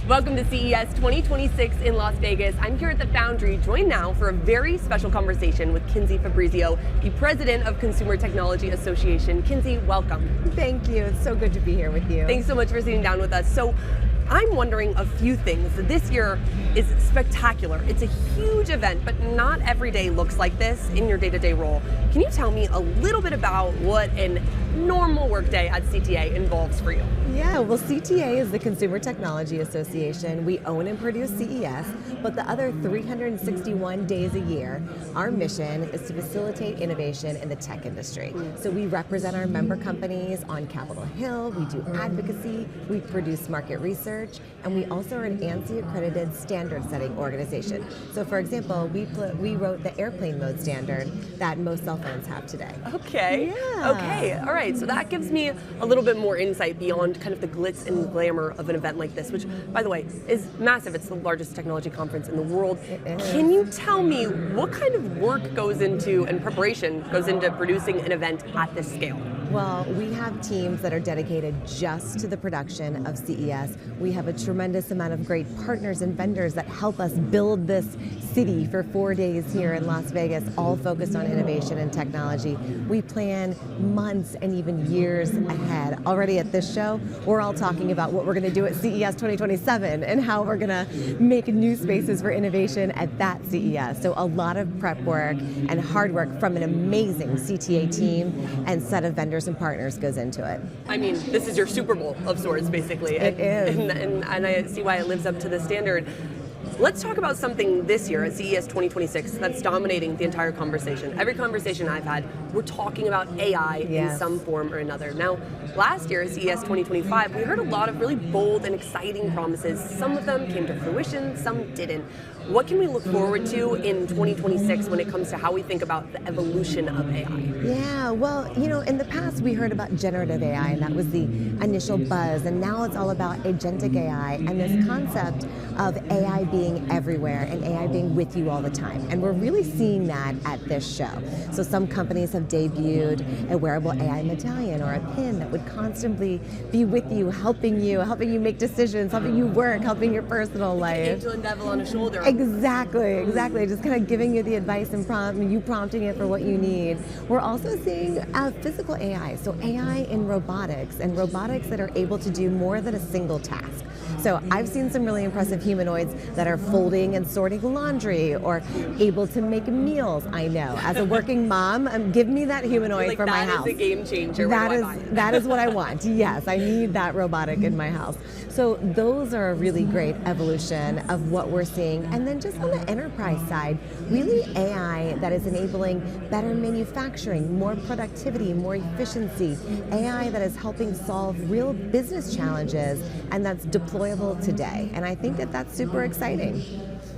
Welcome to CES 2026 in Las Vegas. I'm here at the Foundry, joined now for a very special conversation with Kinsey Fabrizio, the president of Consumer Technology Association. Kinsey, welcome. Thank you. It's so good to be here with you. Thanks so much for sitting down with us. So, I'm wondering a few things. This year is spectacular. It's a huge event, but not every day looks like this in your day-to-day role. Can you tell me a little bit about what a normal workday at CTA involves for you? Yeah, well, CTA is the Consumer Technology Association. We own and produce CES, but the other 361 days a year, our mission is to facilitate innovation in the tech industry. So we represent our member companies on Capitol Hill, we do advocacy, we produce market research, and we also are an ANSI accredited standard setting organization. So for example, we wrote the airplane mode standard that most cell phones have today. Okay. Yeah. Okay. All right. So that gives me a little bit more insight beyond kind of the glitz and glamour of an event like this, which, by the way, is massive. It's the largest technology conference in the world. Can you tell me what kind of work goes into and preparation goes into producing an event at this scale? Well, we have teams that are dedicated just to the production of CES. We have a tremendous amount of great partners and vendors that help us build this city for 4 days here in Las Vegas, all focused on innovation and technology. We plan months and even years ahead. Already at this show, we're all talking about what we're going to do at CES 2027 and how we're going to make new spaces for innovation at that CES. So a lot of prep work and hard work from an amazing CTA team and set of vendors and partners goes into it. I mean, this is your Super Bowl of sorts, basically. It is. And I see why it lives up to the standard. Let's talk about something this year at CES 2026 that's dominating the entire conversation. Every conversation I've had, we're talking about AI in some form or another. Now, last year at CES 2025, we heard a lot of really bold and exciting promises. Some of them came to fruition, some didn't. What can we look forward to in 2026 when it comes to how we think about the evolution of AI? Yeah, well, in the past we heard about generative AI, and that was the initial buzz, and now it's all about agentic AI and this concept of AI being everywhere and AI being with you all the time. And we're really seeing that at this show. So some companies have debuted a wearable AI medallion or a pin that would constantly be with you, helping you make decisions, helping you work, helping your personal life. Angel and devil on a shoulder. Exactly. Just kind of giving you the advice and you prompting it for what you need. We're also seeing physical AI, so AI in robotics, and robotics that are able to do more than a single task. So I've seen some really impressive humanoids that are folding and sorting laundry or able to make meals. I know, as a working mom, give me that humanoid for my house. That is a game changer. That is what I want. Yes, I need that robotic in my house. So those are a really great evolution of what we're seeing. And then just on the enterprise side, really AI that is enabling better manufacturing, more productivity, more efficiency, AI that is helping solve real business challenges and that's deployable today. And I think that that's super exciting.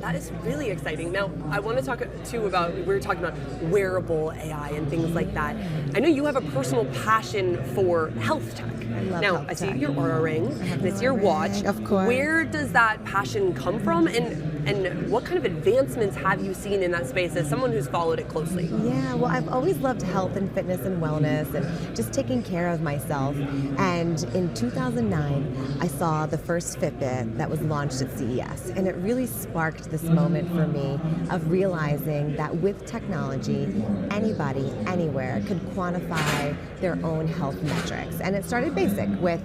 That is really exciting. Now, I want to talk too about, we were talking about wearable AI and things like that. I know you have a personal passion for health tech. I love now, health I see tech. your Aura ring, this your watch. Of course. Where does that passion come from, and what kind of advancements have you seen in that space as someone who's followed it closely? Yeah, well, I've always loved health and fitness and wellness and just taking care of myself. And in 2009, I saw the first Fitbit that was launched at CES, and it really sparked this moment for me of realizing that with technology, anybody, anywhere could quantify their own health metrics. And it started basic with,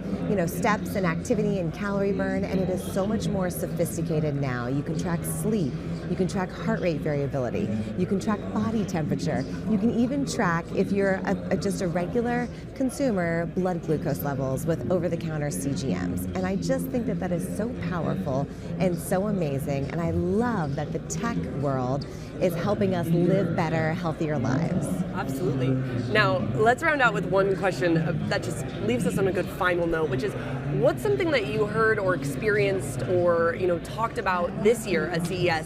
steps and activity and calorie burn, and it is so much more sophisticated now. You can track sleep, you can track heart rate variability, you can track body temperature, you can even track, if you're just a regular consumer, blood glucose levels with over-the-counter CGMs. And I just think that that is so powerful and so amazing, and I love that the tech world is helping us live better, healthier lives. Absolutely. Now, let's round out with one question that just leaves us on a good final note, which is, what's something that you heard or experienced or talked about this year at CES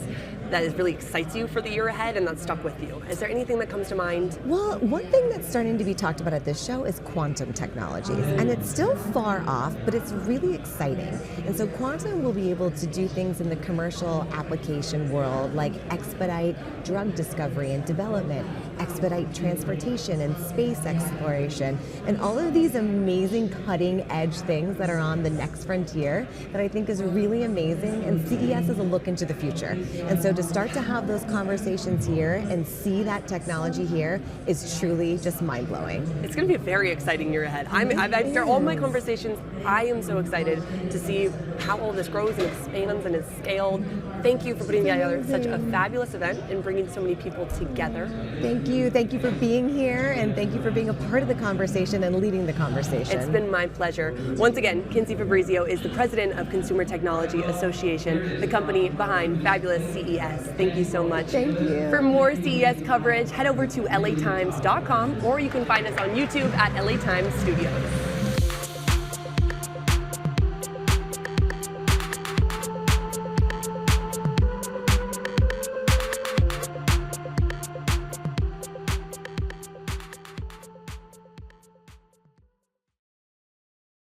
that is really excites you for the year ahead and that stuck with you? Is there anything that comes to mind? Well, one thing that's starting to be talked about at this show is quantum technologies. And it's still far off, but it's really exciting. And so quantum will be able to do things in the commercial application world, like expedite drug discovery and development, expedite transportation and space exploration, and all of these amazing cutting edge things that are on the next frontier that I think is really amazing, and CES is a look into the future. And so to start to have those conversations here and see that technology here is truly just mind-blowing. It's going to be a very exciting year ahead. After all my conversations, I am so excited to see how all this grows and expands and is scaled. Thank you for putting together such a fabulous event and bringing so many people together. Thank you. Thank you for being here, and thank you for being a part of the conversation and leading the conversation. It's been my pleasure. Once again, Kinsey Fabrizio is the president of Consumer Technology Association, the company behind fabulous CES. Thank you so much. Thank you. For more CES coverage, head over to latimes.com, or you can find us on YouTube at LA Times Studios.